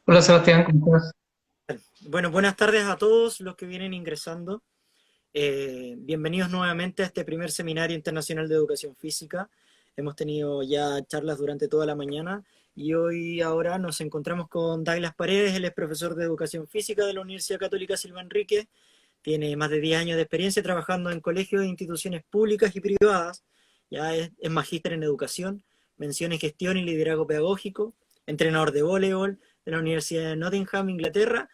Hola Sebastián, ¿cómo estás? Bueno, buenas tardes a todos los que vienen ingresando. Bienvenidos nuevamente a este primer seminario internacional de educación física. Hemos tenido ya charlas durante toda la mañana y hoy ahora nos encontramos con Douglas Paredes. Él es profesor de educación física de la Universidad Católica Silva Enrique. Tiene más de 10 años de experiencia trabajando en colegios e instituciones públicas y privadas. Ya es magíster en educación, mención en gestión y liderazgo pedagógico, entrenador de voleibol de la Universidad de Nottingham, Inglaterra,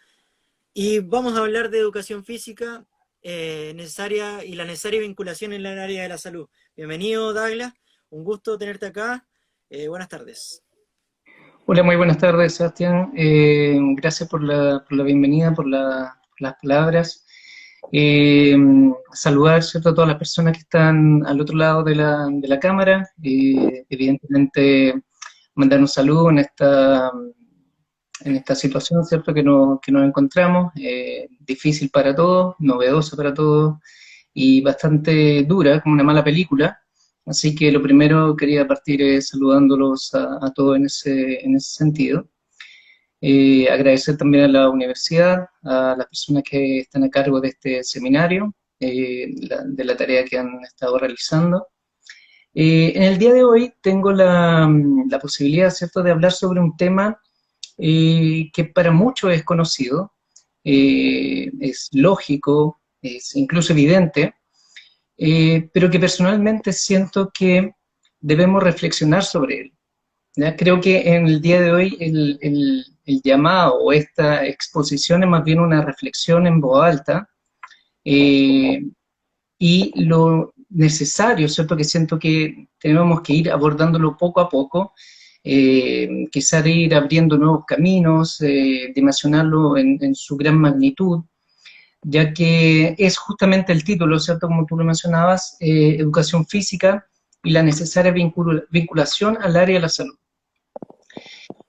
y vamos a hablar de educación física necesaria y la necesaria vinculación en el área de la salud. Bienvenido, Douglas. Un gusto tenerte acá. Buenas tardes. Hola, muy buenas tardes Sebastián. Gracias por la bienvenida, por las palabras. Eh, Saludar, ¿cierto?, a todas las personas que están al otro lado de de la cámara. Evidentemente, mandar un saludo en esta situación, ¿cierto?, que nos encontramos. Difícil para todos, novedosa para todos y bastante dura, como una mala película. Así que lo primero quería partir saludándolos a todos en ese sentido. Agradecer también a la universidad, a las personas que están a cargo de este seminario, de la tarea que han estado realizando. En el día de hoy tengo la posibilidad, ¿cierto?, de hablar sobre un tema que para muchos es conocido, es lógico, es incluso evidente, pero que personalmente siento que debemos reflexionar sobre él. ¿Ya? Creo que en el día de hoy el llamado o esta exposición es más bien una reflexión en voz alta, eh, y lo necesario, ¿cierto? Que siento que tenemos que ir abordándolo poco a poco, quizás ir abriendo nuevos caminos, dimensionarlo en su gran magnitud, ya que es justamente el título, ¿cierto? Como tú lo mencionabas, educación física y la necesaria vinculación al área de la salud.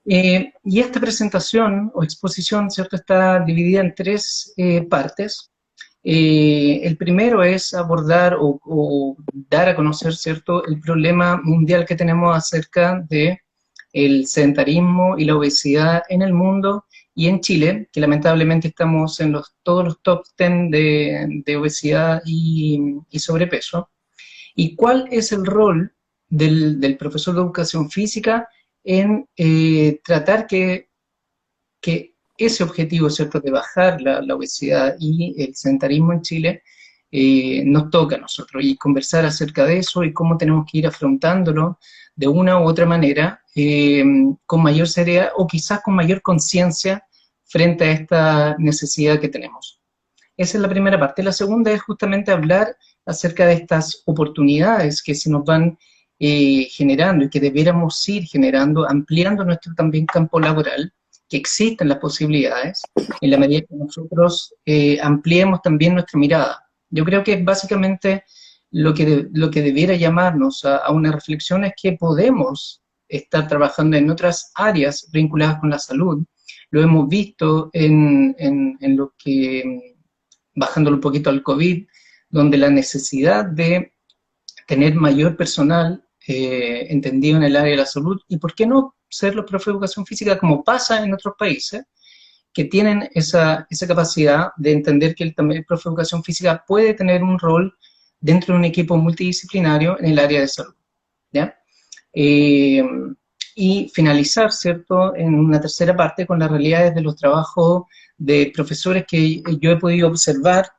Y esta presentación o exposición, ¿cierto?, está dividida en tres partes. El primero es abordar o dar a conocer, ¿cierto?, el problema mundial que tenemos acerca de el sedentarismo y la obesidad en el mundo y en Chile, que lamentablemente estamos en todos los top 10 de obesidad y sobrepeso. ¿Y cuál es el rol del profesor de educación física en tratar que ese objetivo, ¿cierto?, de bajar la obesidad y el sedentarismo en Chile, nos toca a nosotros y conversar acerca de eso y cómo tenemos que ir afrontándolo de una u otra manera, con mayor seriedad o quizás con mayor conciencia frente a esta necesidad que tenemos. Esa es la primera parte. La segunda es justamente hablar acerca de estas oportunidades que se nos van generando y que debiéramos ir generando, ampliando nuestro también campo laboral, que existen las posibilidades, en la medida que nosotros ampliemos también nuestra mirada. Yo creo que básicamente lo que debiera llamarnos a una reflexión es que podemos estar trabajando en otras áreas vinculadas con la salud. Lo hemos visto en lo que bajándolo un poquito al COVID, donde la necesidad de tener mayor personal entendido en el área de la salud, y por qué no ser los profes de educación física como pasa en otros países, que tienen esa capacidad de entender que también el profe de educación física puede tener un rol dentro de un equipo multidisciplinario en el área de salud. ¿Ya? Eh, y finalizar, ¿cierto?, en una tercera parte con las realidades de los trabajos de profesores que yo he podido observar,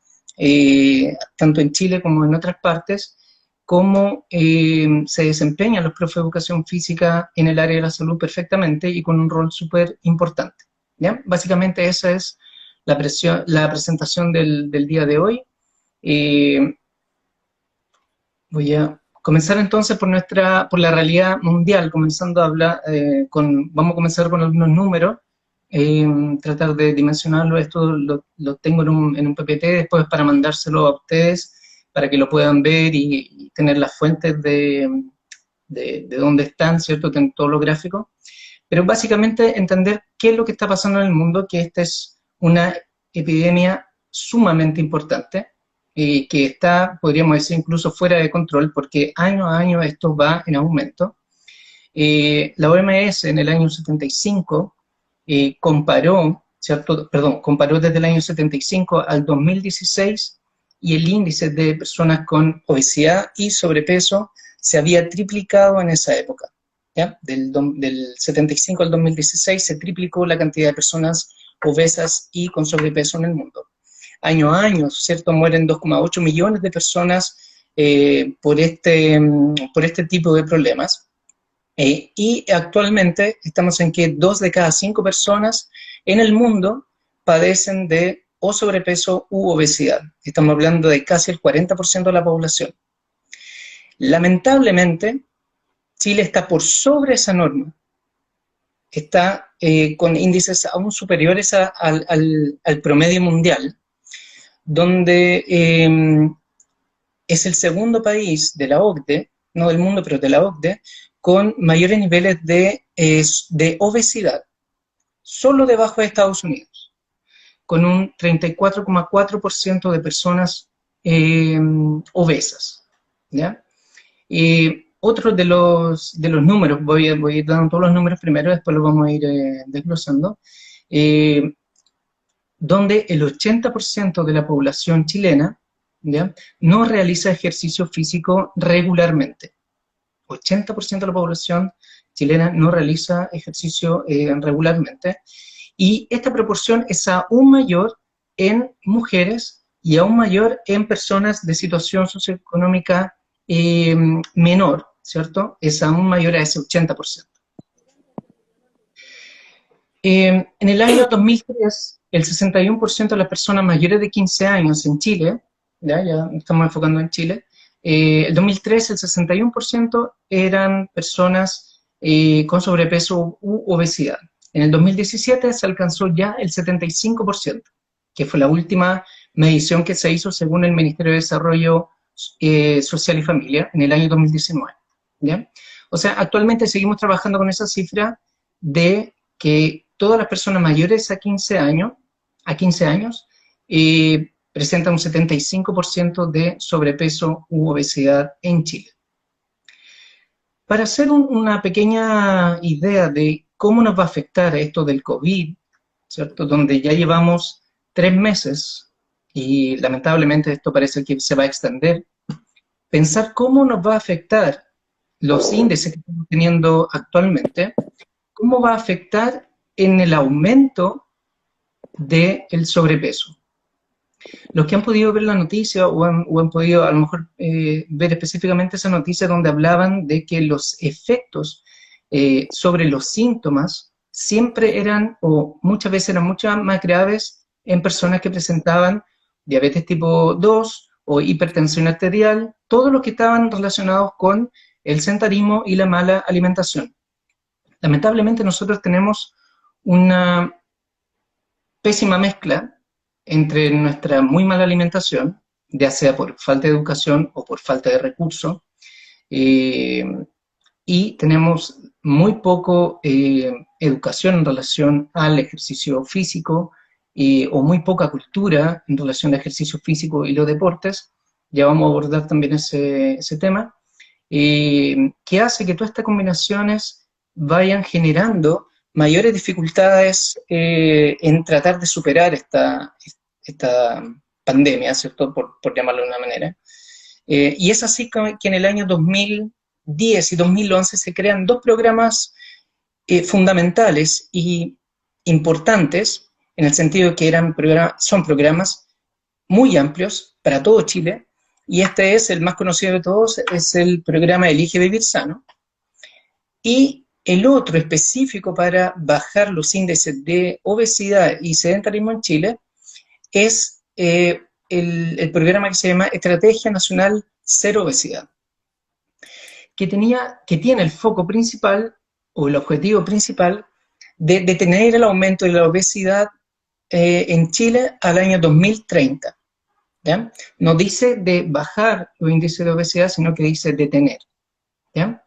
tanto en Chile como en otras partes, cómo se desempeñan los profes de educación física en el área de la salud perfectamente y con un rol súper importante. ¿Ya? Básicamente esa es la presentación del día de hoy. Eh, Voy a comenzar entonces por la realidad mundial, comenzando a hablar vamos a comenzar con algunos números, eh, tratar de dimensionarlo. Esto lo tengo en un PPT después para mandárselo a ustedes para que lo puedan ver y tener las fuentes de dónde están, ¿cierto?, en todos los gráficos. Pero básicamente entender qué es lo que está pasando en el mundo, que esta es una epidemia sumamente importante, que está, podríamos decir, incluso fuera de control, porque año a año esto va en aumento. La OMS en el año 75 comparó, ¿cierto? Perdón, comparó desde el año 75 al 2016 y el índice de personas con obesidad y sobrepeso se había triplicado en esa época. ¿Ya? Del 75 al 2016 se triplicó la cantidad de personas obesas y con sobrepeso en el mundo. Año a año, ¿cierto? Mueren 2,8 millones de personas por este tipo de problemas. Y actualmente estamos en que 2 de cada 5 personas en el mundo padecen de o sobrepeso u obesidad. Estamos hablando de casi el 40% de la población. Lamentablemente, Chile está por sobre esa norma. Está con índices aún superiores al promedio mundial, donde es el segundo país de la OCDE, no del mundo, pero de la OCDE, con mayores niveles de obesidad, solo debajo de Estados Unidos, con un 34,4% de personas obesas. ¿Ya? Otro de los números, voy a ir dando todos los números primero, después los vamos a ir desglosando, donde el 80% de la población chilena, ¿ya?, no realiza ejercicio físico regularmente. 80% de la población chilena no realiza ejercicio regularmente, y esta proporción es aún mayor en mujeres y aún mayor en personas de situación socioeconómica menor, ¿cierto? Es aún mayor a ese 80%. En el año 2003, el 61% de las personas mayores de 15 años en Chile, ya estamos enfocando en Chile, el 2003 el 61% eran personas con sobrepeso u obesidad. En el 2017 se alcanzó ya el 75%, que fue la última medición que se hizo según el Ministerio de Desarrollo Social y Familia en el año 2019. ¿Ya? O sea, actualmente seguimos trabajando con esa cifra de que todas las personas mayores a 15 años presentan un 75% de sobrepeso u obesidad en Chile. Para hacer una pequeña idea de cómo nos va a afectar esto del COVID, ¿cierto?, donde ya llevamos 3 meses y lamentablemente esto parece que se va a extender, pensar cómo nos va a afectar los índices que estamos teniendo actualmente, cómo va a afectar en el aumento del sobrepeso. Los que han podido ver la noticia o han podido a lo mejor ver específicamente esa noticia donde hablaban de que los efectos sobre los síntomas siempre eran, o muchas veces eran mucho más graves en personas que presentaban diabetes tipo 2 o hipertensión arterial, todos los que estaban relacionados con el sedentarismo y la mala alimentación. Lamentablemente nosotros tenemos una pésima mezcla entre nuestra muy mala alimentación, ya sea por falta de educación o por falta de recursos, y tenemos muy poco educación en relación al ejercicio físico, o muy poca cultura en relación al ejercicio físico y los deportes. Ya vamos a abordar también ese tema, que hace que todas estas combinaciones vayan generando mayores dificultades en tratar de superar esta pandemia, ¿cierto?, por llamarlo de una manera. Y es así que en el año 2010 y 2011 se crean 2 programas fundamentales y importantes, en el sentido de que son programas muy amplios para todo Chile, y este es el más conocido de todos, es el programa Elige Vivir Sano, y el otro específico para bajar los índices de obesidad y sedentarismo en Chile es el programa que se llama Estrategia Nacional Cero Obesidad, que tiene el foco principal, o el objetivo principal, de detener el aumento de la obesidad en Chile al año 2030. ¿Ya? No dice de bajar los índices de obesidad, sino que dice detener. ¿Ya?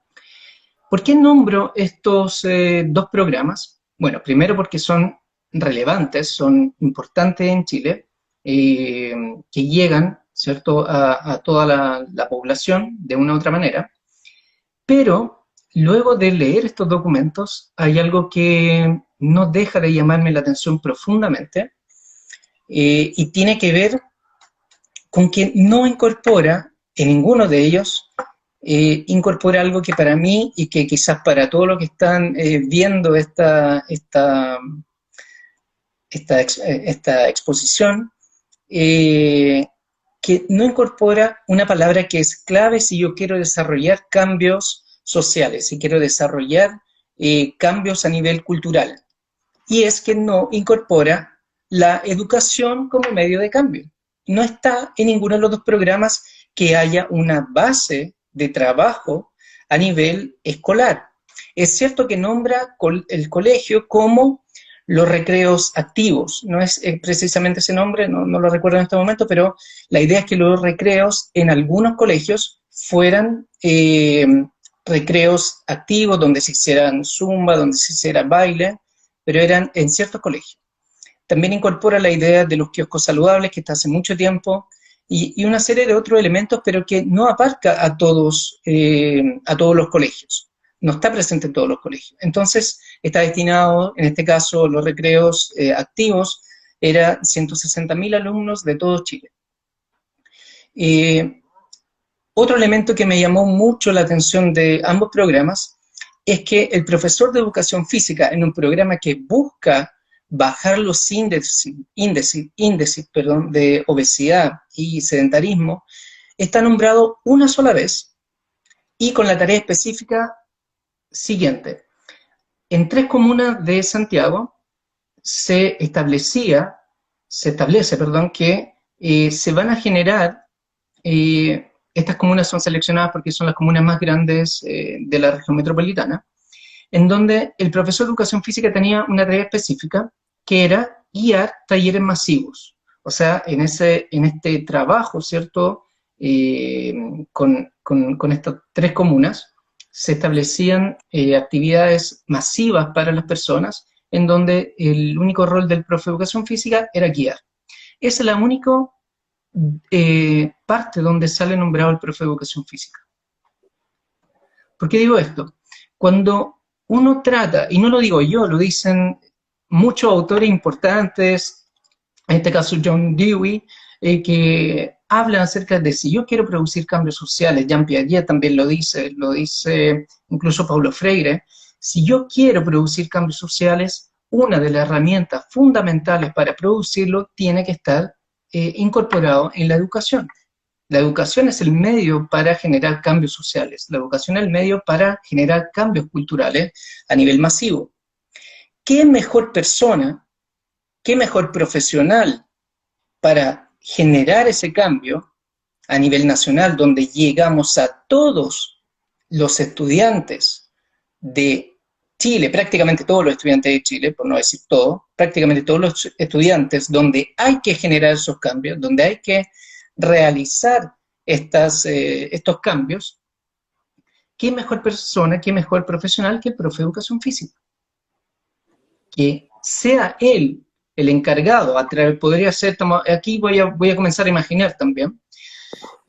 ¿Por qué nombro estos 2 programas? Bueno, primero porque son relevantes, son importantes en Chile, que llegan, ¿cierto?, a toda la población de una u otra manera, pero luego de leer estos documentos, hay algo que no deja de llamarme la atención profundamente, y tiene que ver con que no incorpora, en ninguno de ellos, incorpora algo que para mí y que quizás para todos los que están viendo esta exposición, que no incorpora una palabra que es clave si yo quiero desarrollar cambios sociales, si quiero desarrollar cambios a nivel cultural, y es que no incorpora la educación como medio de cambio. No está en ninguno de los dos programas que haya una base de trabajo a nivel escolar. Es cierto que nombra el colegio como los recreos activos, no es precisamente ese nombre, no lo recuerdo en este momento, pero la idea es que los recreos en algunos colegios fueran recreos activos, donde se hicieran zumba, donde se hiciera baile, pero eran en ciertos colegios. También incorpora la idea de los kioscos saludables, que está hace mucho tiempo, y una serie de otros elementos, pero que no abarca a todos los colegios. No está presente en todos los colegios. Entonces, está destinado, en este caso, los recreos activos, era 160.000 alumnos de todo Chile. Otro elemento que me llamó mucho la atención de ambos programas es que el profesor de educación física, en un programa que busca bajar los índices de obesidad y sedentarismo, está nombrado una sola vez y con la tarea específica siguiente. En 3 comunas de Santiago se establece, que se van a generar, estas comunas son seleccionadas porque son las comunas más grandes de la región metropolitana, en donde el profesor de educación física tenía una tarea específica que era guiar talleres masivos. O sea, en este trabajo, ¿cierto?, con estas 3 comunas, se establecían actividades masivas para las personas, en donde el único rol del profe de educación física era guiar. Esa es la única parte donde sale nombrado el profe de educación física. ¿Por qué digo esto? Cuando uno trata, y no lo digo yo, lo dicen muchos autores importantes, en este caso John Dewey, que hablan acerca de si yo quiero producir cambios sociales. Jean Piaget también lo dice incluso Paulo Freire. Si yo quiero producir cambios sociales, una de las herramientas fundamentales para producirlo tiene que estar incorporado en la educación. La educación es el medio para generar cambios sociales, la educación es el medio para generar cambios culturales a nivel masivo. ¿Qué mejor persona, qué mejor profesional para generar ese cambio a nivel nacional, donde llegamos a todos los estudiantes de Chile, prácticamente todos los estudiantes de Chile, por no decir todo, prácticamente todos los estudiantes, donde hay que generar esos cambios, donde hay que realizar estos cambios? ¿Qué mejor persona, qué mejor profesional que el profe de educación física? Que sea él el encargado, podría ser, aquí voy a comenzar a imaginar también,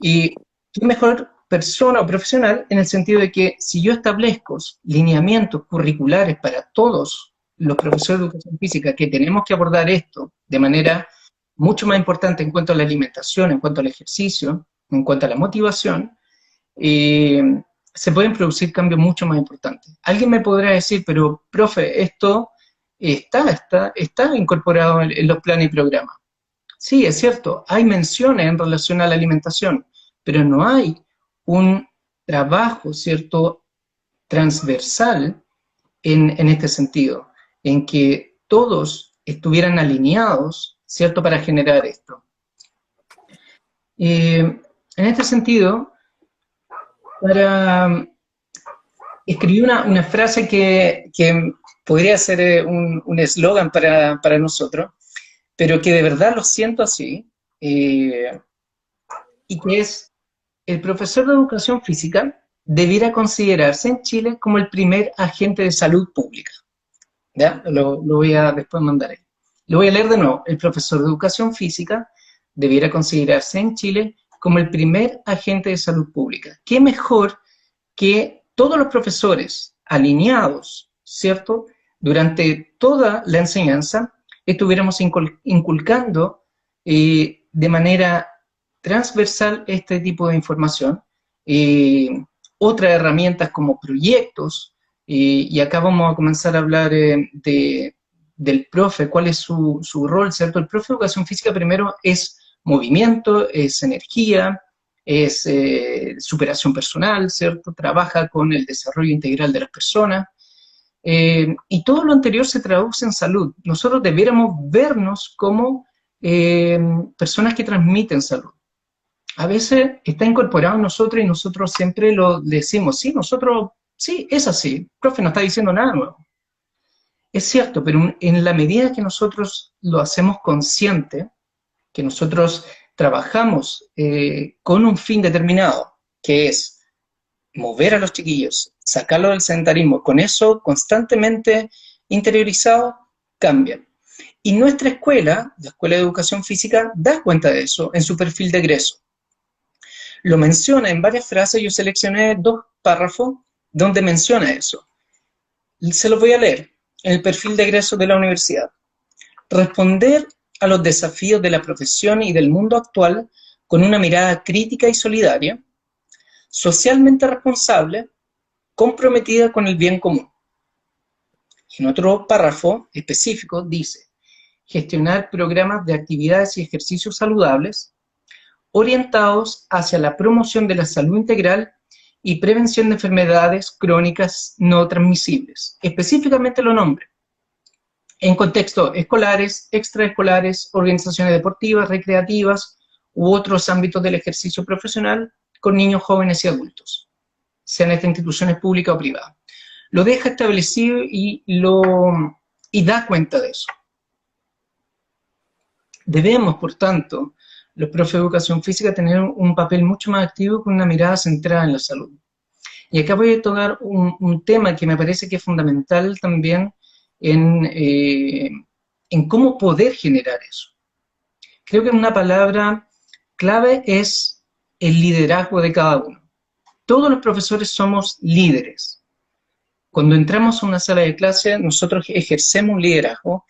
y qué mejor persona o profesional en el sentido de que si yo establezco lineamientos curriculares para todos los profesores de educación física, que tenemos que abordar esto de manera mucho más importante en cuanto a la alimentación, en cuanto al ejercicio, en cuanto a la motivación, se pueden producir cambios mucho más importantes. Alguien me podrá decir, pero profe, esto está incorporado en los planes y programas. Sí, es cierto, hay menciones en relación a la alimentación, pero no hay un trabajo, ¿cierto?, transversal en este sentido, en que todos estuvieran alineados, ¿cierto?, para generar esto. En este sentido, escribí una frase que podría ser un eslogan para nosotros, pero que de verdad lo siento así, y que es: el profesor de educación física debiera considerarse en Chile como el primer agente de salud pública. ¿Ya? Lo voy a después mandar ahí. Lo voy a leer de nuevo. El profesor de educación física debiera considerarse en Chile como el primer agente de salud pública. ¿Qué mejor que todos los profesores alineados, ¿cierto?, durante toda la enseñanza, estuviéramos inculcando de manera transversal este tipo de información. Otras herramientas como proyectos, y acá vamos a comenzar a hablar del profe, cuál es su rol, ¿cierto? El profe de educación física primero es movimiento, es energía, es superación personal, ¿cierto? Trabaja con el desarrollo integral de las personas, y todo lo anterior se traduce en salud. Nosotros debiéramos vernos como personas que transmiten salud. A veces está incorporado en nosotros y nosotros siempre lo decimos, sí, nosotros, sí, es así, el profe no está diciendo nada nuevo. Es cierto, pero en la medida que nosotros lo hacemos consciente, que nosotros trabajamos con un fin determinado, que es mover a los chiquillos, sacarlos del sedentarismo, con eso constantemente interiorizado, cambian. Y nuestra escuela, la Escuela de Educación Física, da cuenta de eso en su perfil de egreso. Lo menciona en varias frases, yo seleccioné 2 párrafos donde menciona eso. Se los voy a leer. En el perfil de egreso de la universidad. Responder a los desafíos de la profesión y del mundo actual con una mirada crítica y solidaria, socialmente responsable, comprometida con el bien común. En otro párrafo específico dice, gestionar programas de actividades y ejercicios saludables orientados hacia la promoción de la salud integral y prevención de enfermedades crónicas no transmisibles. Específicamente lo nombra. En contextos escolares, extraescolares, organizaciones deportivas, recreativas u otros ámbitos del ejercicio profesional con niños, jóvenes y adultos, sean estas instituciones públicas o privadas. Lo deja establecido y da cuenta de eso. Debemos, por tanto, los profes de educación física tener un papel mucho más activo con una mirada centrada en la salud. Y acá voy a tocar un tema que me parece que es fundamental también en cómo poder generar eso. Creo que una palabra clave es el liderazgo de cada uno. Todos los profesores somos líderes. Cuando entramos a una sala de clase, nosotros ejercemos un liderazgo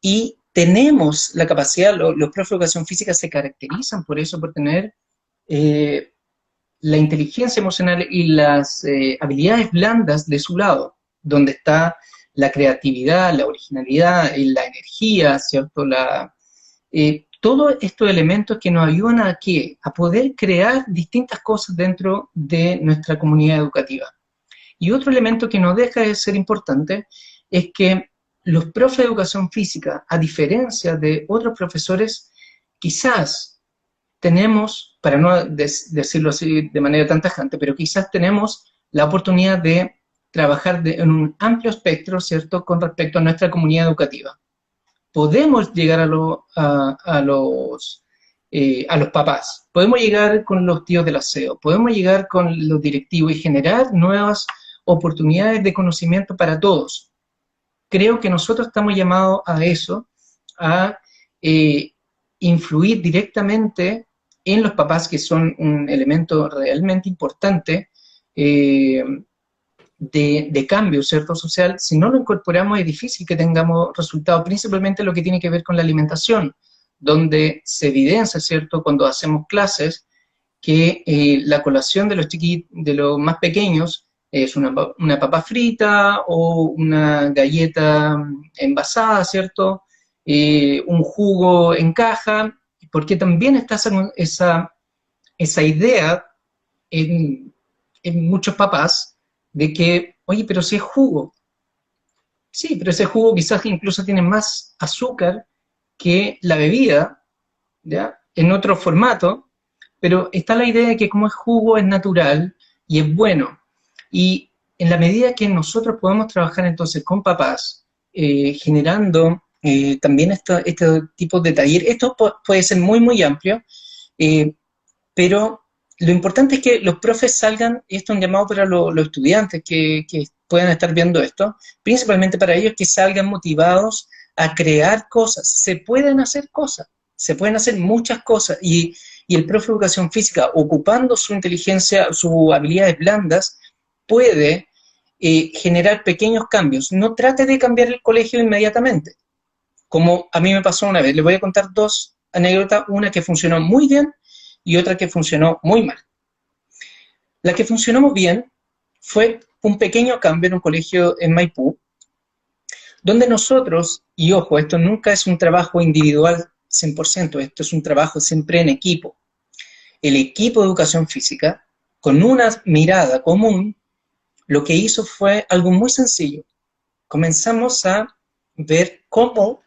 y tenemos la capacidad, los profes de educación física se caracterizan por eso, por tener la inteligencia emocional y las habilidades blandas de su lado, donde está la creatividad, la originalidad, la energía, ¿cierto? Todos estos elementos que nos ayudan a ¿qué? A poder crear distintas cosas dentro de nuestra comunidad educativa. Y otro elemento que no deja de ser importante es que los profes de educación física, a diferencia de otros profesores, quizás tenemos, para no decirlo así de manera tan tajante, pero quizás tenemos la oportunidad de trabajar en un amplio espectro, ¿cierto?, con respecto a nuestra comunidad educativa. Podemos llegar a los papás, podemos llegar con los tíos del aseo, podemos llegar con los directivos y generar nuevas oportunidades de conocimiento para todos. Creo que nosotros estamos llamados a eso, a influir directamente en los papás, que son un elemento realmente importante de cambio, ¿cierto?, social. Si no lo incorporamos es difícil que tengamos resultados, principalmente lo que tiene que ver con la alimentación, donde se evidencia, ¿cierto?, cuando hacemos clases, que la colación de los de los más pequeños es una papa frita o una galleta envasada, ¿cierto?, un jugo en caja, porque también está esa idea en muchos papás de que, oye, pero si es jugo. Sí, pero ese jugo quizás incluso tiene más azúcar que la bebida, ¿ya?, en otro formato, pero está la idea de que como es jugo es natural y es bueno. Y en la medida que nosotros podamos trabajar entonces con papás, generando también este tipo de taller, esto puede ser muy, muy amplio, pero lo importante es que los profes salgan, y esto es un llamado para los estudiantes que puedan estar viendo esto, principalmente para ellos, que salgan motivados a crear cosas. Se pueden hacer cosas, se pueden hacer muchas cosas, y el profe de educación física, ocupando su inteligencia, sus habilidades blandas, puede generar pequeños cambios. No trate de cambiar el colegio inmediatamente, como a mí me pasó una vez. Les voy a contar dos anécdotas, una que funcionó muy bien y otra que funcionó muy mal. La que funcionó muy bien fue un pequeño cambio en un colegio en Maipú, donde nosotros, y ojo, esto nunca es un trabajo individual 100%, esto es un trabajo siempre en equipo. El equipo de educación física, con una mirada común, lo que hizo fue algo muy sencillo. Comenzamos a ver cómo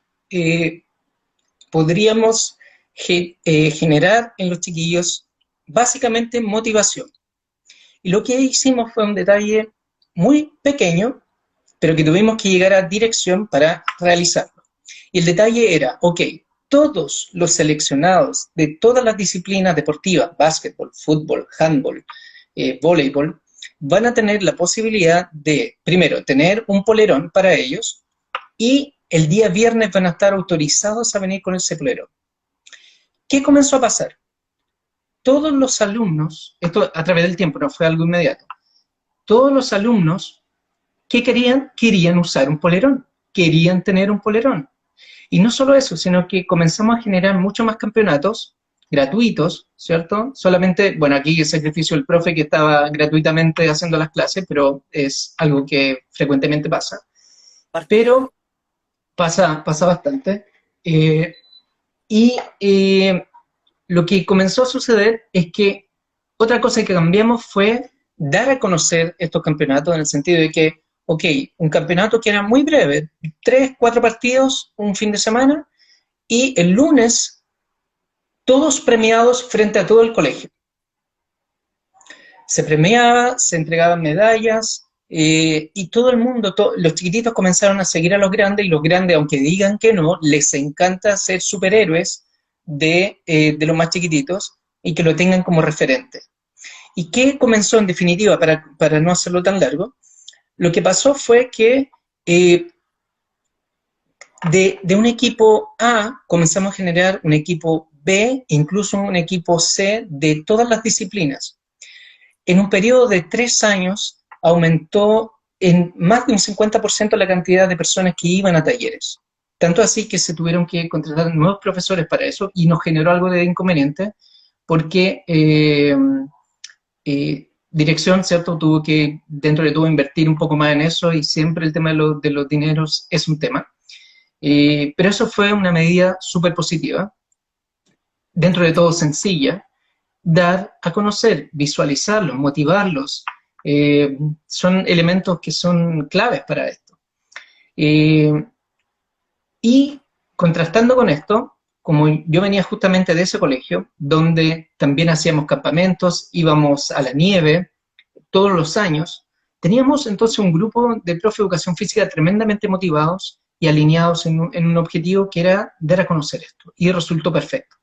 podríamos generar en los chiquillos básicamente motivación. Y lo que hicimos fue un detalle muy pequeño, pero que tuvimos que llegar a dirección para realizarlo. Y el detalle era, ok, todos los seleccionados de todas las disciplinas deportivas, básquetbol, fútbol, handball, voleibol, van a tener la posibilidad de, primero, tener un polerón para ellos y el día viernes van a estar autorizados a venir con ese polerón. ¿Qué comenzó a pasar? Todos los alumnos, esto a través del tiempo, no fue algo inmediato, todos los alumnos que querían usar un polerón, querían tener un polerón. Y no solo eso, sino que comenzamos a generar muchos más campeonatos gratuitos, ¿cierto? Solamente, bueno, aquí el sacrificio del profe que estaba gratuitamente haciendo las clases, pero es algo que frecuentemente pasa. Pero pasa bastante. Lo que comenzó a suceder es que otra cosa que cambiamos fue dar a conocer estos campeonatos en el sentido de que, ok, un campeonato que era muy breve, 3, 4 partidos, un fin de semana, y el lunes todos premiados frente a todo el colegio. Se premiaba, se entregaban medallas, y todo el mundo, los chiquititos comenzaron a seguir a los grandes, y los grandes, aunque digan que no, les encanta ser superhéroes de los más chiquititos y que lo tengan como referente. ¿Y qué comenzó en definitiva, para no hacerlo tan largo? Lo que pasó fue que de un equipo A comenzamos a generar un equipo B, incluso un equipo C de todas las disciplinas. En un periodo de 3 años aumentó en más de un 50% la cantidad de personas que iban a talleres. Tanto así que se tuvieron que contratar nuevos profesores para eso y nos generó algo de inconveniente porque dirección, ¿cierto? Tuvo que, dentro de todo, invertir un poco más en eso y siempre el tema de los dineros es un tema. Pero eso fue una medida súper positiva, dentro de todo sencilla, dar a conocer, visualizarlos, motivarlos, son elementos que son claves para esto. Y contrastando con esto, como yo venía justamente de ese colegio, donde también hacíamos campamentos, íbamos a la nieve todos los años, teníamos entonces un grupo de profe de educación física tremendamente motivados y alineados en un objetivo que era dar a conocer esto, y resultó perfecto.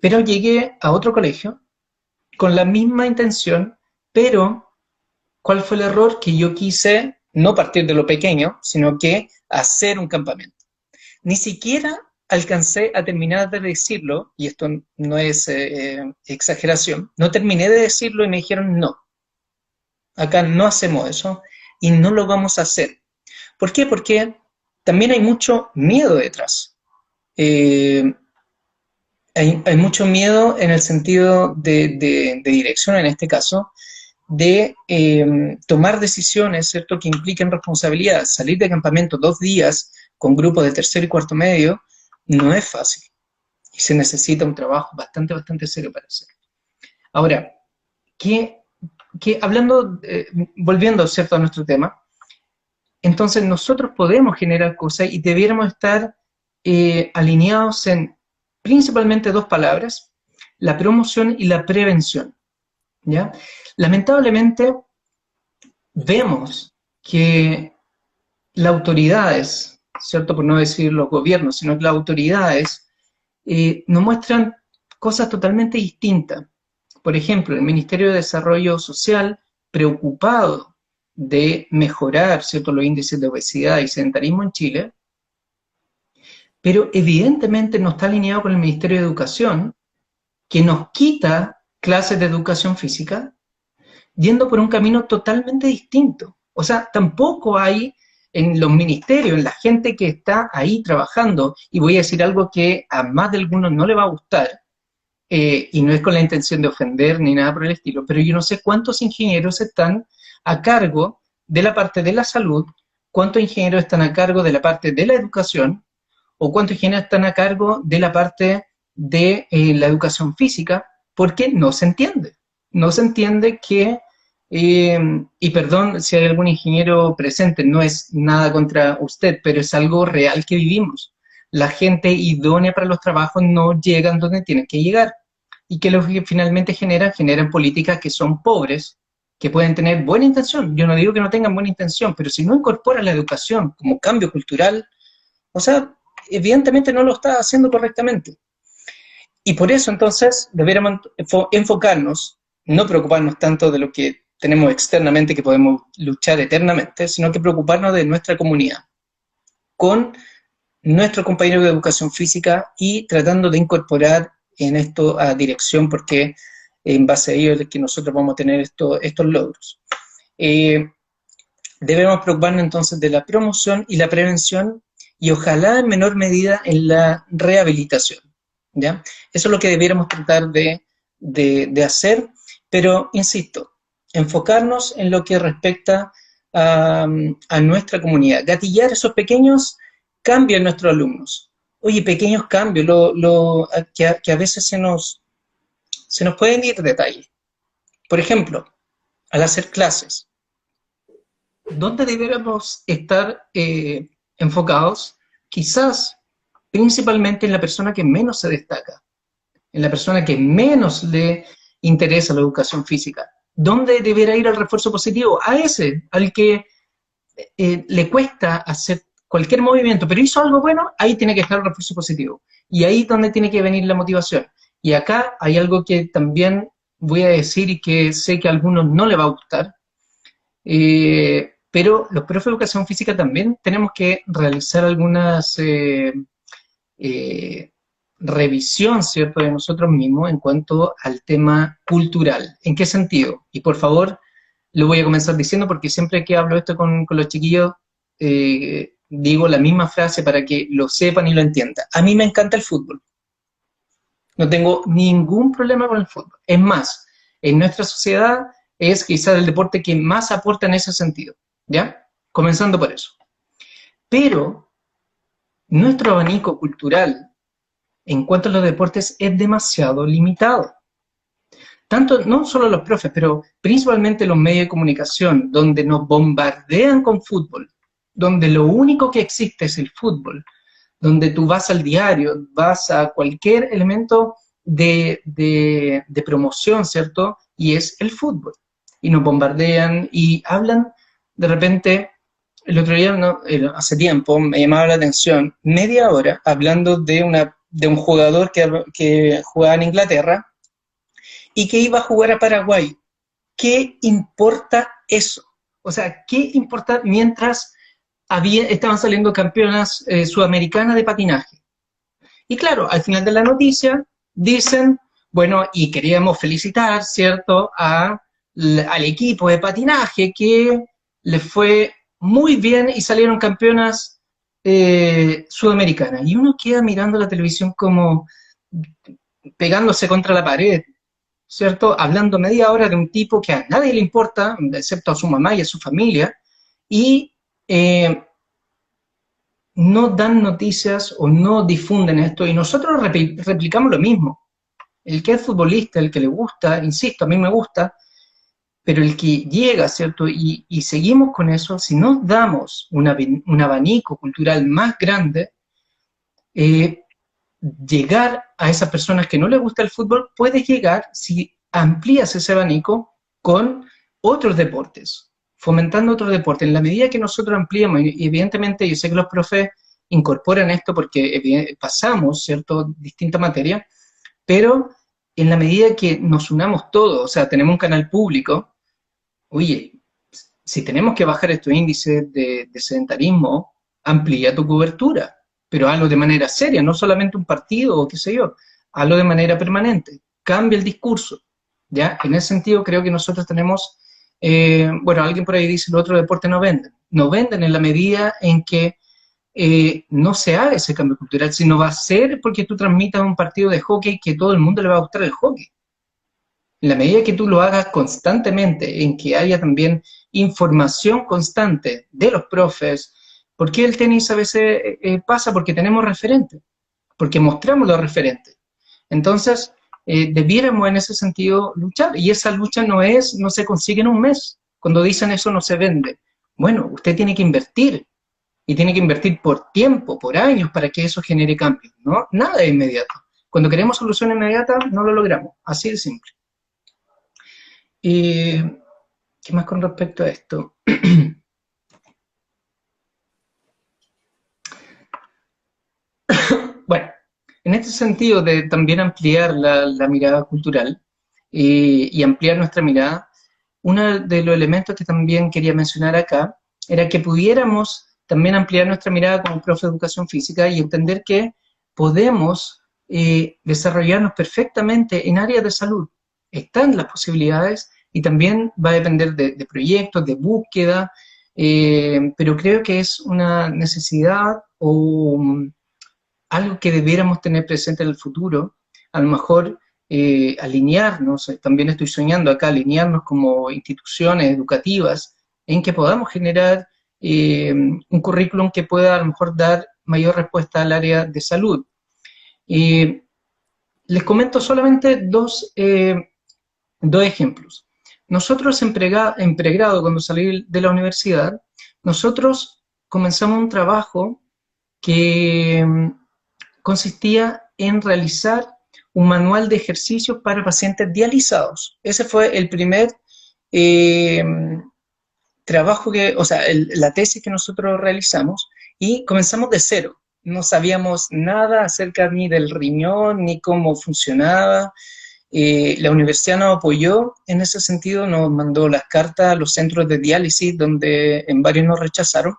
Pero llegué a otro colegio con la misma intención, pero ¿cuál fue el error? Que yo quise no partir de lo pequeño, sino que hacer un campamento. Ni siquiera alcancé a terminar de decirlo, y esto no es exageración, no terminé de decirlo y me dijeron no, acá no hacemos eso y no lo vamos a hacer. ¿Por qué? Porque también hay mucho miedo detrás. Hay mucho miedo en el sentido de dirección, en este caso, de tomar decisiones, ¿cierto?, que impliquen responsabilidad. Salir de campamento 2 días con grupos de tercero y cuarto medio no es fácil. Y se necesita un trabajo bastante serio para hacerlo. Ahora, hablando, volviendo, ¿cierto?, a nuestro tema, entonces nosotros podemos generar cosas y debiéramos estar alineados en principalmente 2 palabras, la promoción y la prevención, ¿ya? Lamentablemente, vemos que las autoridades, ¿cierto?, por no decir los gobiernos, sino que las autoridades nos muestran cosas totalmente distintas. Por ejemplo, el Ministerio de Desarrollo Social, preocupado de mejorar, ¿cierto?, los índices de obesidad y sedentarismo en Chile, pero evidentemente no está alineado con el Ministerio de Educación, que nos quita clases de educación física, yendo por un camino totalmente distinto. O sea, tampoco hay en los ministerios, en la gente que está ahí trabajando, y voy a decir algo que a más de algunos no le va a gustar, y no es con la intención de ofender ni nada por el estilo, pero yo no sé cuántos ingenieros están a cargo de la parte de la salud, cuántos ingenieros están a cargo de la parte de la educación, o cuántos ingenieros están a cargo de la parte de la educación física, porque no se entiende. No se entiende que, y perdón si hay algún ingeniero presente, no es nada contra usted, pero es algo real que vivimos. La gente idónea para los trabajos no llegan donde tienen que llegar. Y que lo que finalmente generan políticas que son pobres, que pueden tener buena intención. Yo no digo que no tengan buena intención, pero si no incorporan la educación como cambio cultural, o sea, evidentemente no lo está haciendo correctamente. Y por eso entonces deberíamos enfocarnos, no preocuparnos tanto de lo que tenemos externamente, que podemos luchar eternamente, sino que preocuparnos de nuestra comunidad, con nuestro compañero de educación física y tratando de incorporar en esto a dirección, porque en base a ello es que nosotros vamos a tener estos logros. Debemos preocuparnos entonces de la promoción y la prevención, y ojalá en menor medida en la rehabilitación, ¿ya? Eso es lo que debiéramos tratar de hacer, pero insisto, enfocarnos en lo que respecta a nuestra comunidad, gatillar esos pequeños cambios en nuestros alumnos. Oye, pequeños cambios, que a veces se nos pueden ir detalles. Por ejemplo, al hacer clases, ¿dónde deberíamos estar enfocados? Quizás principalmente en la persona que menos se destaca, en la persona que menos le interesa la educación física. ¿Dónde deberá ir el refuerzo positivo? A ese, al que le cuesta hacer cualquier movimiento, pero hizo algo bueno, ahí tiene que estar el refuerzo positivo. Y ahí es donde tiene que venir la motivación. Y acá hay algo que también voy a decir y que sé que a algunos no le va a gustar, pero los profes de educación física también tenemos que realizar algunas revisión, ¿cierto?, de nosotros mismos en cuanto al tema cultural. ¿En qué sentido? Y por favor, lo voy a comenzar diciendo porque siempre que hablo esto con los chiquillos, digo la misma frase para que lo sepan y lo entiendan. A mí me encanta el fútbol. No tengo ningún problema con el fútbol. Es más, en nuestra sociedad es quizás el deporte que más aporta en ese sentido, ¿ya? Comenzando por eso. Pero nuestro abanico cultural en cuanto a los deportes es demasiado limitado. Tanto, no solo los profes, pero principalmente los medios de comunicación, donde nos bombardean con fútbol, donde lo único que existe es el fútbol, donde tú vas al diario, vas a cualquier elemento de promoción, ¿cierto? Y es el fútbol. Y nos bombardean y hablan, de repente, el otro día, no, hace tiempo, me llamaba la atención, media hora hablando de un jugador que jugaba en Inglaterra y que iba a jugar a Paraguay. ¿Qué importa eso? O sea, ¿qué importa mientras estaban saliendo campeonas sudamericanas de patinaje? Y claro, al final de la noticia dicen, bueno, y queríamos felicitar, ¿cierto?, al equipo de patinaje que les fue muy bien y salieron campeonas sudamericanas. Y uno queda mirando la televisión como pegándose contra la pared, ¿cierto? Hablando media hora de un tipo que a nadie le importa, excepto a su mamá y a su familia, y no dan noticias o no difunden esto, y nosotros replicamos lo mismo. El que es futbolista, el que le gusta, insisto, a mí me gusta, pero el que llega, ¿cierto? Y seguimos con eso, si nos damos un abanico cultural más grande, llegar a esas personas que no les gusta el fútbol, puedes llegar, si amplías ese abanico, con otros deportes, fomentando otros deportes. En la medida que nosotros ampliamos, y evidentemente yo sé que los profes incorporan esto porque pasamos, ¿cierto?, distintas materias, pero en la medida que nos unamos todos, o sea, tenemos un canal público, oye, si tenemos que bajar estos índices de sedentarismo, amplía tu cobertura, pero hazlo de manera seria, no solamente un partido o qué sé yo, hazlo de manera permanente, cambia el discurso, ¿ya? En ese sentido creo que nosotros tenemos Bueno, alguien por ahí dice, los otros deportes no venden. No venden en la medida en que no se haga ese cambio cultural, sino va a ser porque tú transmitas un partido de hockey que todo el mundo le va a gustar el hockey. En la medida que tú lo hagas constantemente, en que haya también información constante de los profes, ¿por qué el tenis a veces pasa? Porque tenemos referentes, porque mostramos los referentes. Entonces, debiéramos en ese sentido luchar, y esa lucha no se consigue en un mes. Cuando dicen eso no se vende. Bueno, usted tiene que invertir, y tiene que invertir por tiempo, por años, para que eso genere cambios, ¿no? Nada es inmediato. Cuando queremos solución inmediata, no lo logramos, así de simple. ¿Qué más con respecto a esto? Bueno, en este sentido de también ampliar la mirada cultural y ampliar nuestra mirada, uno de los elementos que también quería mencionar acá era que pudiéramos también ampliar nuestra mirada como profe de educación física y entender que podemos desarrollarnos perfectamente en áreas de salud. Están las posibilidades y también va a depender de proyectos, de búsqueda, pero creo que es una necesidad o algo que debiéramos tener presente en el futuro, a lo mejor alinearnos, también estoy soñando acá, alinearnos como instituciones educativas en que podamos generar un currículum que pueda a lo mejor dar mayor respuesta al área de salud. Les comento solamente dos ejemplos. Nosotros en pregrado, cuando salí de la universidad, nosotros comenzamos un trabajo que consistía en realizar un manual de ejercicios para pacientes dializados. Ese fue el primer trabajo la tesis que nosotros realizamos, y comenzamos de cero. No sabíamos nada acerca ni del riñón, ni cómo funcionaba. La universidad nos apoyó en ese sentido, nos mandó las cartas a los centros de diálisis, donde en varios nos rechazaron.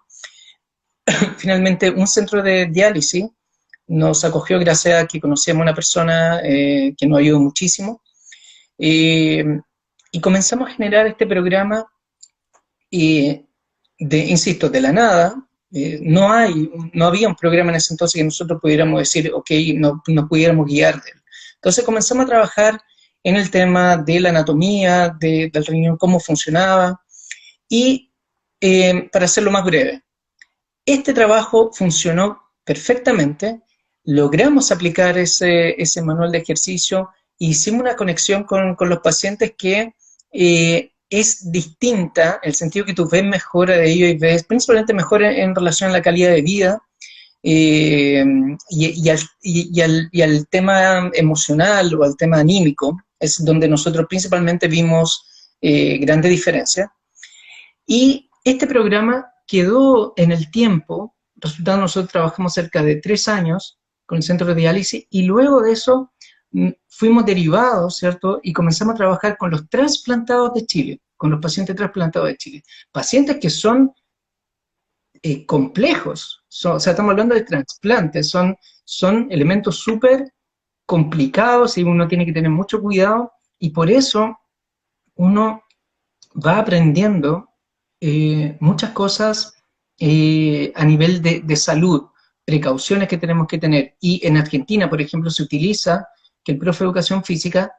Finalmente, un centro de diálisis nos acogió gracias a que conocíamos a una persona que nos ayudó muchísimo, y comenzamos a generar este programa, insisto, de la nada. No había un programa en ese entonces que nosotros pudiéramos decir, ok, nos pudiéramos guiar de él. Entonces comenzamos a trabajar en el tema de la anatomía, del riñón, cómo funcionaba, y para hacerlo más breve, este trabajo funcionó perfectamente, logramos aplicar ese manual de ejercicio, e hicimos una conexión con los pacientes que es distinta, en el sentido que tú ves mejora de ellos y ves principalmente mejora en relación a la calidad de vida, y al tema emocional o al tema anímico, es donde nosotros principalmente vimos grandes diferencias. Y este programa quedó en el tiempo, resultado nosotros trabajamos cerca de 3 años con el centro de diálisis, y luego de eso fuimos derivados, ¿cierto? Y comenzamos a trabajar con los trasplantados de Chile, con los pacientes trasplantados de Chile. Pacientes que son complejos, o sea, estamos hablando de trasplantes, son elementos súper complicados y uno tiene que tener mucho cuidado, y por eso uno va aprendiendo muchas cosas a nivel de salud, precauciones que tenemos que tener. Y en Argentina, por ejemplo, se utiliza que el profe de educación física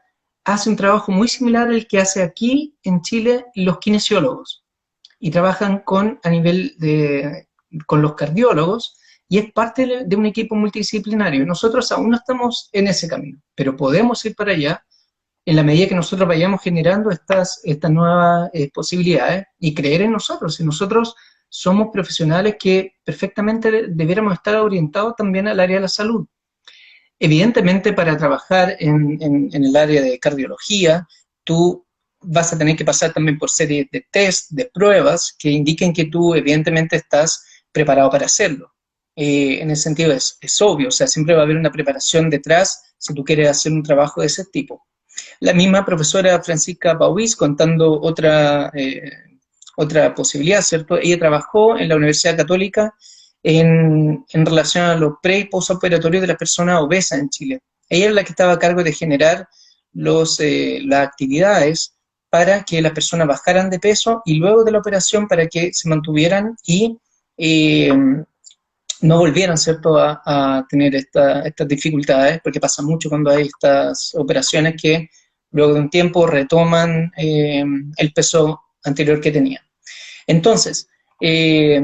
hace un trabajo muy similar al que hace aquí en Chile los kinesiólogos, y trabajan con los cardiólogos, y es parte de un equipo multidisciplinario. Nosotros aún no estamos en ese camino, pero podemos ir para allá en la medida que nosotros vayamos generando estas nuevas posibilidades, y creer en nosotros. Y nosotros somos profesionales que perfectamente debiéramos estar orientados también al área de la salud. Evidentemente, para trabajar en el área de cardiología, tú vas a tener que pasar también por series de test, de pruebas, que indiquen que tú evidentemente estás preparado para hacerlo. En ese sentido es obvio, o sea, siempre va a haber una preparación detrás si tú quieres hacer un trabajo de ese tipo. La misma profesora Francisca Pauís, contando otra posibilidad, ¿cierto? Ella trabajó en la Universidad Católica en relación a los pre- y postoperatorios de las personas obesas en Chile. Ella era la que estaba a cargo de generar las actividades para que las personas bajaran de peso y luego de la operación para que se mantuvieran y eh, no volvieran, ¿cierto?, a tener estas dificultades, porque pasa mucho cuando hay estas operaciones que luego de un tiempo retoman el peso anterior que tenían. Entonces, eh,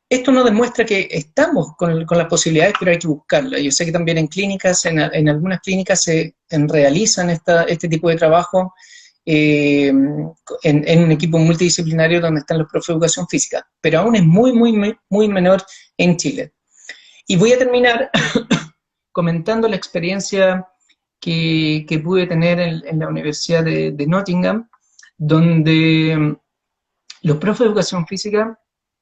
esto nos demuestra que estamos con las posibilidades, pero hay que buscarlas. Yo sé que también en clínicas, en algunas clínicas se realizan este tipo de trabajo en un equipo multidisciplinario donde están los profes de educación física, pero aún es muy menor en Chile. Y voy a terminar comentando la experiencia que pude tener en la Universidad de Nottingham, donde los profes de educación física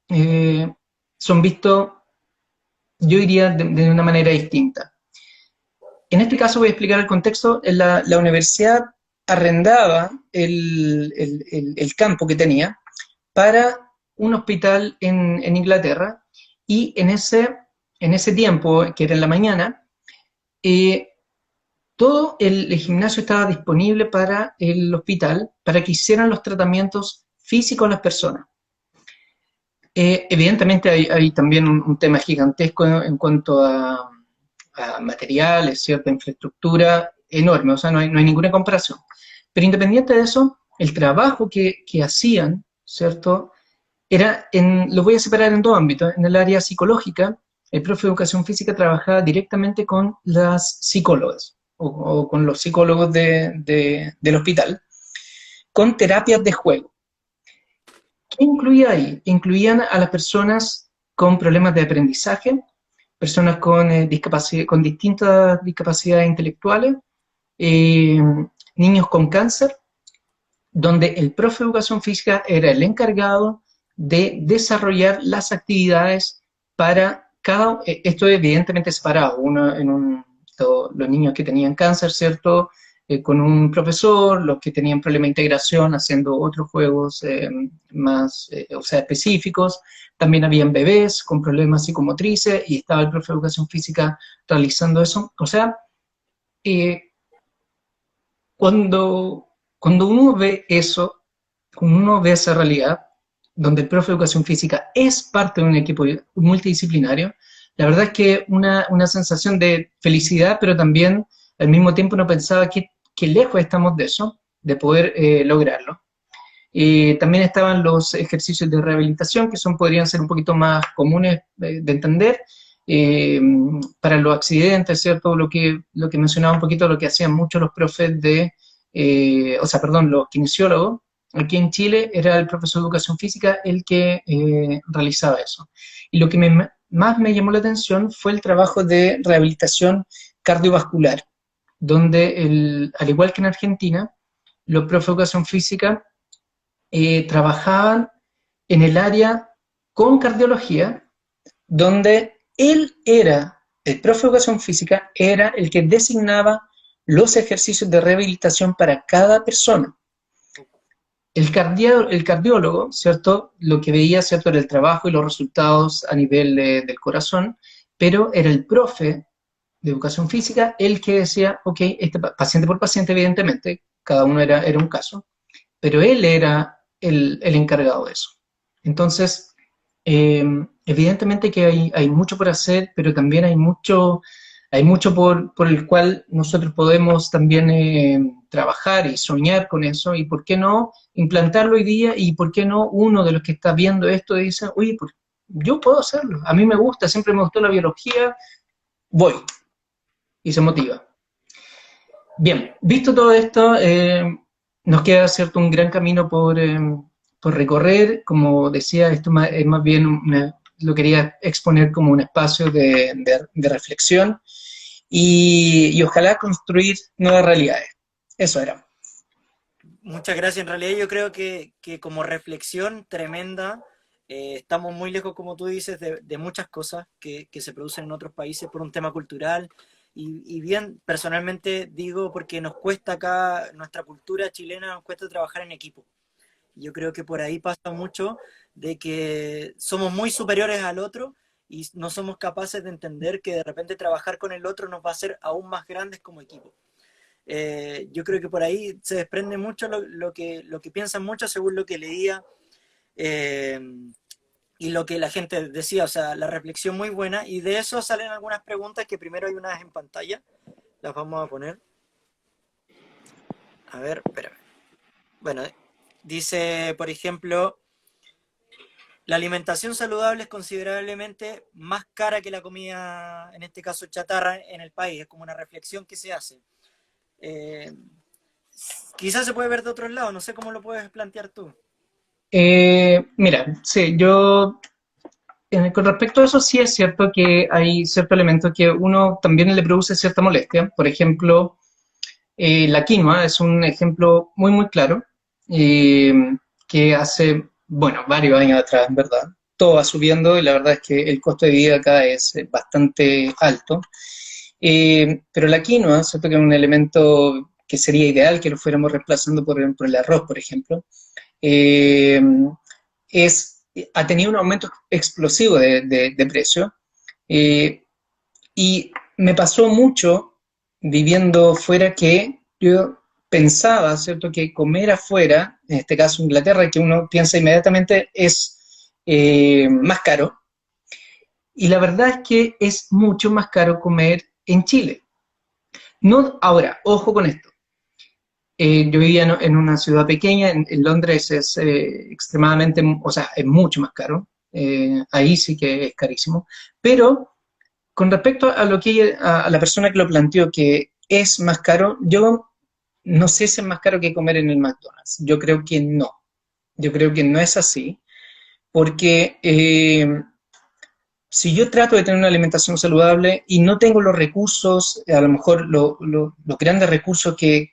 eh, son vistos, yo diría, de una manera distinta. En este caso voy a explicar el contexto. La universidad arrendaba el campo que tenía para un hospital en Inglaterra y en ese tiempo, que era en la mañana, eh, todo el gimnasio estaba disponible para el hospital para que hicieran los tratamientos físicos a las personas. Evidentemente hay también un tema gigantesco en cuanto a materiales, cierta infraestructura enorme, o sea, no hay ninguna comparación. Pero independiente de eso, el trabajo que hacían, ¿cierto? Lo voy a separar en dos ámbitos. En el área psicológica, el profe de educación física trabajaba directamente con las psicólogas o con los psicólogos del hospital, con terapias de juego. ¿Qué incluía ahí? Incluían a las personas con problemas de aprendizaje, personas con distintas discapacidades intelectuales, eh, niños con cáncer, donde el profe de educación física era el encargado de desarrollar las actividades para esto evidentemente separado, los niños que tenían cáncer, ¿cierto? Con un profesor, los que tenían problema de integración haciendo otros juegos más, o sea, específicos. También habían bebés con problemas psicomotrices y estaba el profe de educación física realizando eso. O sea, eh, cuando, cuando uno ve eso, cuando uno ve esa realidad, donde el profe de educación física es parte de un equipo multidisciplinario, la verdad es que una sensación de felicidad, pero también al mismo tiempo uno pensaba que lejos estamos de eso, de poder lograrlo. También estaban los ejercicios de rehabilitación, que podrían ser un poquito más comunes de entender, eh, para los accidentes, ¿cierto? Lo que mencionaba un poquito, lo que hacían muchos los profes los kinesiólogos. Aquí en Chile era el profesor de educación física el que realizaba eso. Y lo que más me llamó la atención fue el trabajo de rehabilitación cardiovascular, donde al igual que en Argentina, los profes de educación física trabajaban en el área con cardiología, donde el profe de educación física, era el que designaba los ejercicios de rehabilitación para cada persona. El cardiólogo, ¿cierto? Lo que veía, ¿cierto?, era el trabajo y los resultados a nivel del corazón, pero era el profe de educación física el que decía, ok, paciente por paciente, evidentemente, cada uno era un caso, pero él era el encargado de eso. Entonces, eh, evidentemente que hay mucho por hacer, pero también hay mucho por el cual nosotros podemos también trabajar y soñar con eso, y por qué no implantarlo hoy día, y por qué no uno de los que está viendo esto dice, oye, yo puedo hacerlo, a mí me gusta, siempre me gustó la biología, voy, y se motiva. Bien, visto todo esto, nos queda, ¿cierto?, un gran camino por recorrer. Como decía, esto es más bien, lo quería exponer como un espacio de reflexión y ojalá construir nuevas realidades. Eso era. Muchas gracias. En realidad yo creo que como reflexión tremenda, estamos muy lejos, como tú dices, de muchas cosas que se producen en otros países por un tema cultural. Y bien, personalmente digo, porque nos cuesta acá, nuestra cultura chilena nos cuesta trabajar en equipo. Yo creo que por ahí pasa mucho de que somos muy superiores al otro y no somos capaces de entender que de repente trabajar con el otro nos va a hacer aún más grandes como equipo. Yo creo que por ahí se desprende mucho lo que piensan muchos según lo que leía eh, y lo que la gente decía, o sea, la reflexión muy buena, y de eso salen algunas preguntas que primero hay unas en pantalla, las vamos a poner. A ver, espérame. Bueno, dice, por ejemplo, la alimentación saludable es considerablemente más cara que la comida, en este caso chatarra, en el país. Es como una reflexión que se hace. Eh, Quizás se puede ver de otros lados, no sé cómo lo puedes plantear tú. Mira, sí, yo con respecto a eso sí es cierto que hay ciertos elementos que uno también le produce cierta molestia. Por ejemplo, la quinoa es un ejemplo muy, muy claro, eh, que hace, bueno, varios años atrás, en verdad, todo va subiendo y la verdad es que el costo de vida acá es bastante alto. Pero la quinoa, ¿cierto? Que es un elemento que sería ideal que lo fuéramos reemplazando por el arroz, por ejemplo, eh, es, ha tenido un aumento explosivo de precio. eh, y me pasó mucho viviendo fuera que yo pensaba, ¿cierto?, que comer afuera, en este caso Inglaterra, que uno piensa inmediatamente es más caro, y la verdad es que es mucho más caro comer en Chile. No, ahora, ojo con esto. Yo vivía en una ciudad pequeña, en Londres es extremadamente, o sea, es mucho más caro. Ahí sí que es carísimo. Pero con respecto a lo que a la persona que lo planteó, que es más caro, yo no sé si es más caro que comer en el McDonald's. Yo creo que no. Yo creo que no es así, porque si yo trato de tener una alimentación saludable y no tengo los recursos, a lo mejor los grandes recursos que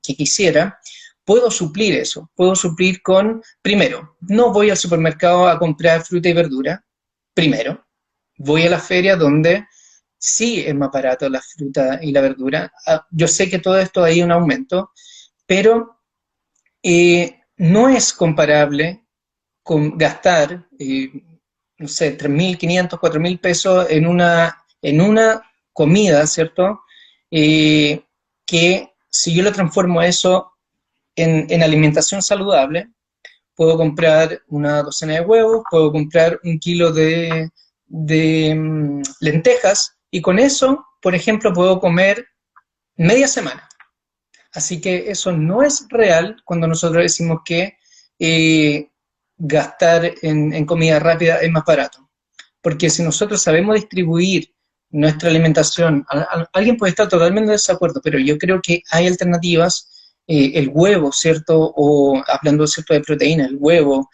quisiera, puedo suplir eso. Puedo suplir con, primero, no voy al supermercado a comprar fruta y verdura, primero. Voy a la feria donde sí es más barato la fruta y la verdura. Yo sé que todo esto hay un aumento, pero no es comparable con gastar, no sé, 3.500, 4.000 pesos en una comida, ¿cierto? Eh, que si yo lo transformo eso en alimentación saludable, puedo comprar una docena de huevos, puedo comprar 1 kilo de lentejas y con eso, por ejemplo, puedo comer media semana. Así que eso no es real cuando nosotros decimos que eh, gastar en comida rápida es más barato. Porque si nosotros sabemos distribuir nuestra alimentación, alguien puede estar totalmente en desacuerdo, pero yo creo que hay alternativas, el huevo, ¿cierto? O hablando, ¿cierto?, de proteína, el huevo,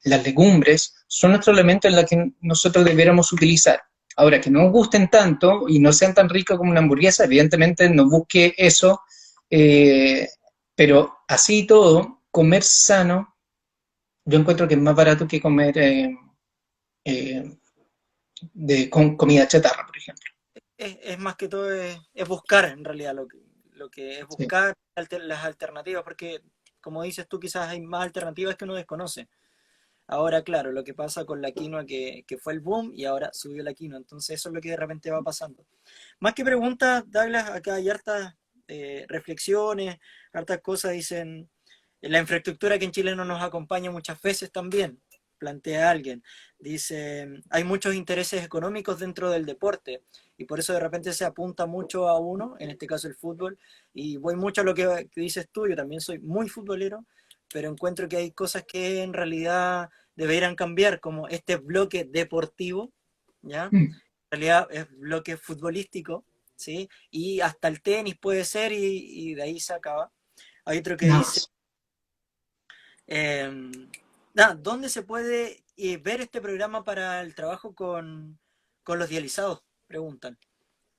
las legumbres, son nuestros elementos en los que nosotros debiéramos utilizar. Ahora, que no nos gusten tanto y no sean tan ricos como una hamburguesa, evidentemente no busque eso, eh, pero así y todo, comer sano, yo encuentro que es más barato que comer eh, con comida chatarra, por ejemplo. Es más que todo es buscar en realidad lo que es Sí. buscar las alternativas, porque como dices tú, quizás hay más alternativas que uno desconoce. Ahora, claro, lo que pasa con la quinoa que fue el boom y ahora subió la quinoa, entonces eso es lo que de repente va pasando. Más que preguntas, Douglas, acá hay hartas reflexiones, hartas cosas, dicen, la infraestructura que en Chile no nos acompaña muchas veces también, plantea alguien. Dice, hay muchos intereses económicos dentro del deporte y por eso de repente se apunta mucho a uno, en este caso el fútbol, y voy mucho a lo que dices tú, yo también soy muy futbolero, pero encuentro que hay cosas que en realidad deberían cambiar, como este bloque deportivo, ¿ya? Mm. En realidad es bloque futbolístico, ¿sí? Y hasta el tenis puede ser y de ahí se acaba. Hay otro que Nada dice, más. eh, ¿dónde se puede ver este programa para el trabajo con los dializados? Preguntan.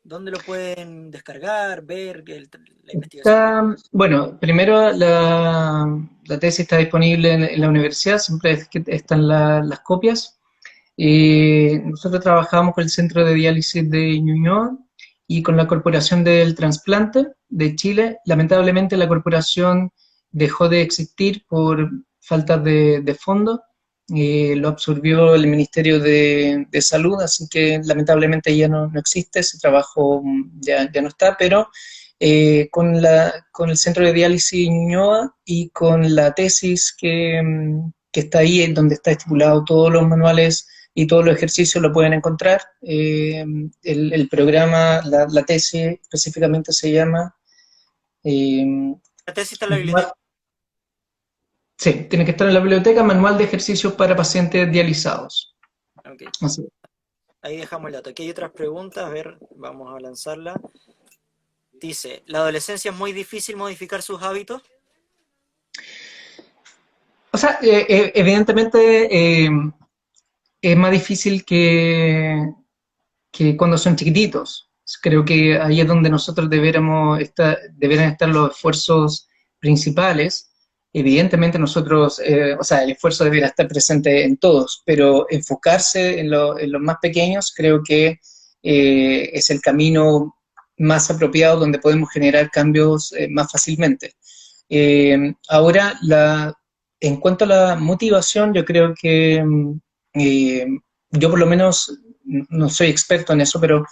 ¿Dónde lo pueden descargar, ver la investigación? Bueno, primero la tesis está disponible en la universidad, siempre están las copias. Nosotros trabajamos con el Centro de Diálisis de Ñuñoa y con la Corporación del Trasplante de Chile. Lamentablemente la corporación dejó de existir por falta de fondos, lo absorbió el Ministerio de Salud, así que lamentablemente ya no existe, ese trabajo ya no está, pero con el centro de diálisis Ñuñoa y con la tesis que está ahí, en donde está estipulado todos los manuales y todos los ejercicios lo pueden encontrar. El programa, la tesis específicamente se llama... La tesis está en la biblioteca. Sí, tiene que estar en la biblioteca, manual de ejercicios para pacientes dializados. Ok, Así. ahí dejamos el dato. Aquí hay otras preguntas, a ver, vamos a lanzarla. Dice, ¿la adolescencia es muy difícil modificar sus hábitos? O sea, evidentemente es más difícil que cuando son chiquititos. Creo que ahí es donde nosotros deberían estar los esfuerzos principales. Evidentemente nosotros, o sea, el esfuerzo debería estar presente en todos, pero enfocarse en los más pequeños creo que es el camino más apropiado donde podemos generar cambios más fácilmente. Ahora, en cuanto a la motivación, yo creo que eh, yo por lo menos no soy experto en eso, pero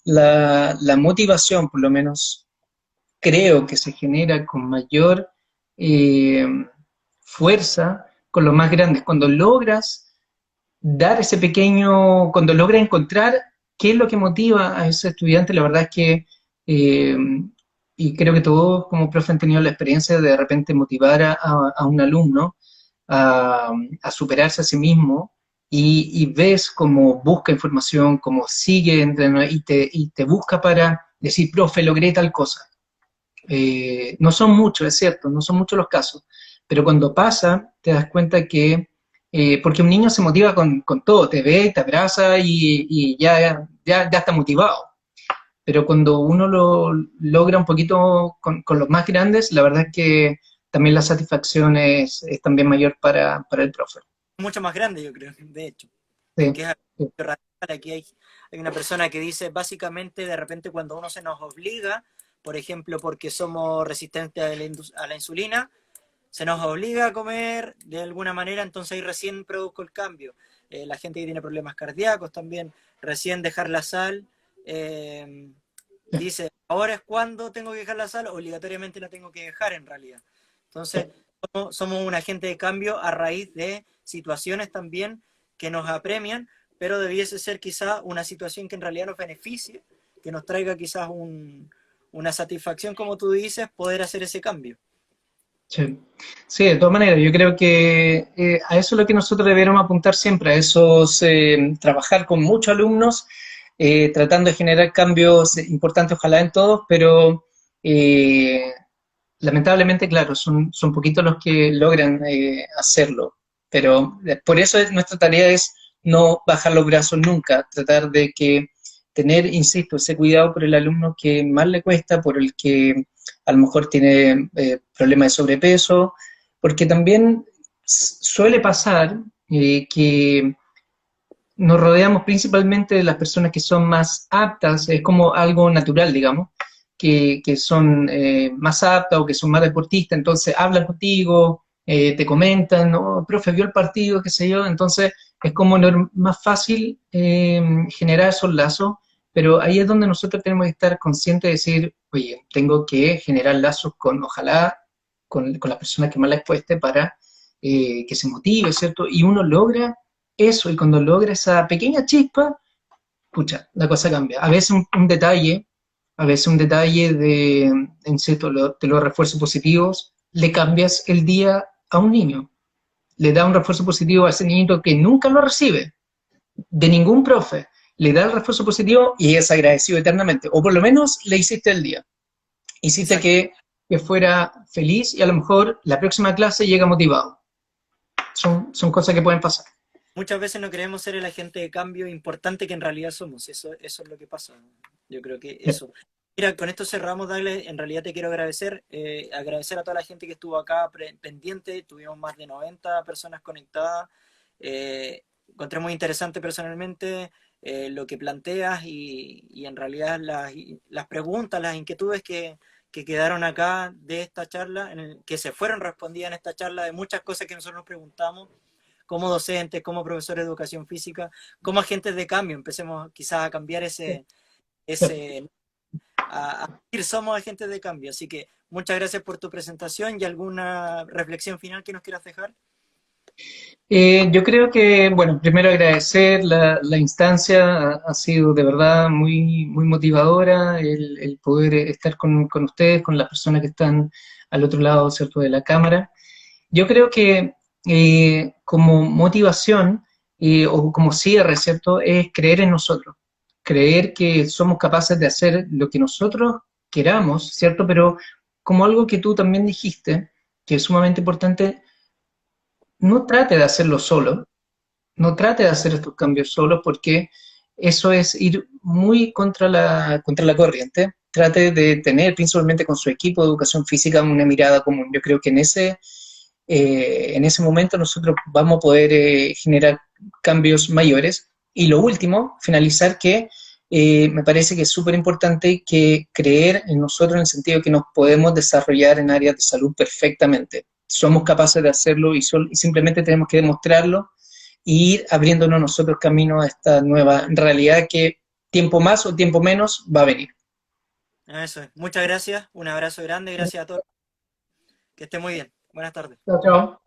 la motivación, por lo menos, creo que se genera con mayor eh, fuerza con los más grandes. Cuando logras dar ese pequeño, cuando logras encontrar qué es lo que motiva a ese estudiante, la verdad es que, eh, y creo que todos como profe han tenido la experiencia de repente motivar a un alumno a, a superarse a sí mismo y ves cómo busca información, cómo sigue entrenando y te busca para decir, profe, logré tal cosa. No son muchos, es cierto, no son muchos los casos, pero cuando pasa, te das cuenta que, porque un niño se motiva con todo, te ve, te abraza y ya está motivado. Pero cuando uno lo logra un poquito con los más grandes, la verdad es que también la satisfacción es también mayor para el profe. Mucho más grande, yo creo, de hecho. Sí, Que es algo sí, radical. Aquí hay una persona que dice, básicamente, de repente cuando uno se nos obliga, por ejemplo, porque somos resistentes a la insulina, se nos obliga a comer de alguna manera, entonces ahí recién produzco el cambio. La gente que tiene problemas cardíacos también, recién dejar la sal, eh, dice, ahora es cuando tengo que dejar la sal, obligatoriamente la tengo que dejar en realidad. Entonces, somos un agente de cambio a raíz de situaciones también que nos apremian, pero debiese ser quizá una situación que en realidad nos beneficie, que nos traiga quizás una satisfacción, como tú dices, poder hacer ese cambio. sí. Sí, de todas maneras, yo creo que a eso es lo que nosotros deberíamos apuntar siempre, a esos, trabajar con muchos alumnos, tratando de generar cambios importantes, ojalá en todos, pero eh, lamentablemente, claro, son poquitos los que logran hacerlo, pero por eso nuestra tarea es no bajar los brazos nunca, tratar de que tener, insisto, ese cuidado por el alumno que más le cuesta, por el que a lo mejor tiene problemas de sobrepeso, porque también suele pasar que nos rodeamos principalmente de las personas que son más aptas, es como algo natural, digamos, que son más aptas o que son más deportistas, entonces hablan contigo, te comentan, no, profe, vio el partido, qué sé yo, entonces es como más fácil generar esos lazos, pero ahí es donde nosotros tenemos que estar conscientes de decir, oye, tengo que generar lazos ojalá, con las personas que más les cueste para que se motive, ¿cierto? Y uno logra eso, y cuando logra esa pequeña chispa, pucha, la cosa cambia. A veces un detalle en cierto, de los refuerzos positivos, le cambias el día a un niño. Le da un refuerzo positivo a ese niñito que nunca lo recibe, de ningún profe. Le da el refuerzo positivo y es agradecido eternamente. O por lo menos le hiciste el día. Hiciste Exacto. que fuera feliz y a lo mejor la próxima clase llega motivado. Son cosas que pueden pasar. Muchas veces no queremos ser el agente de cambio importante que en realidad somos. Eso es lo que pasa. Yo creo que eso. Mira, con esto cerramos, Douglas. En realidad te quiero agradecer. Agradecer a toda la gente que estuvo acá pendiente. Tuvimos más de 90 personas conectadas. Encontré muy interesante personalmente lo que planteas y en realidad las preguntas, las inquietudes que quedaron acá de esta charla, que se fueron respondidas en esta charla, de muchas cosas que nosotros nos preguntamos como docentes, como profesores de educación física, como agentes de cambio. Empecemos quizás a cambiar ese a decir somos agentes de cambio. Así que muchas gracias por tu presentación y alguna reflexión final que nos quieras dejar. Yo creo que, bueno, primero agradecer la instancia, ha sido de verdad muy, muy motivadora el poder estar con ustedes, con las personas que están al otro lado, ¿cierto?, de la cámara. Yo creo que como motivación o como cierre, ¿cierto?, es creer en nosotros, creer que somos capaces de hacer lo que nosotros queramos, ¿cierto? Pero como algo que tú también dijiste, que es sumamente importante, no trate de hacerlo solo, no trate de hacer estos cambios solo porque eso es ir muy contra la corriente. Trate de tener principalmente con su equipo de educación física una mirada común. Yo creo que en ese momento nosotros vamos a poder generar cambios mayores. Y lo último, finalizar que me parece que es súper importante que creer en nosotros en el sentido de que nos podemos desarrollar en áreas de salud perfectamente. Somos capaces de hacerlo y simplemente tenemos que demostrarlo e ir abriéndonos nosotros camino a esta nueva realidad que tiempo más o tiempo menos va a venir. Eso es. Muchas gracias, un abrazo grande, gracias a todos. Que esté muy bien. Buenas tardes. Chao, chao.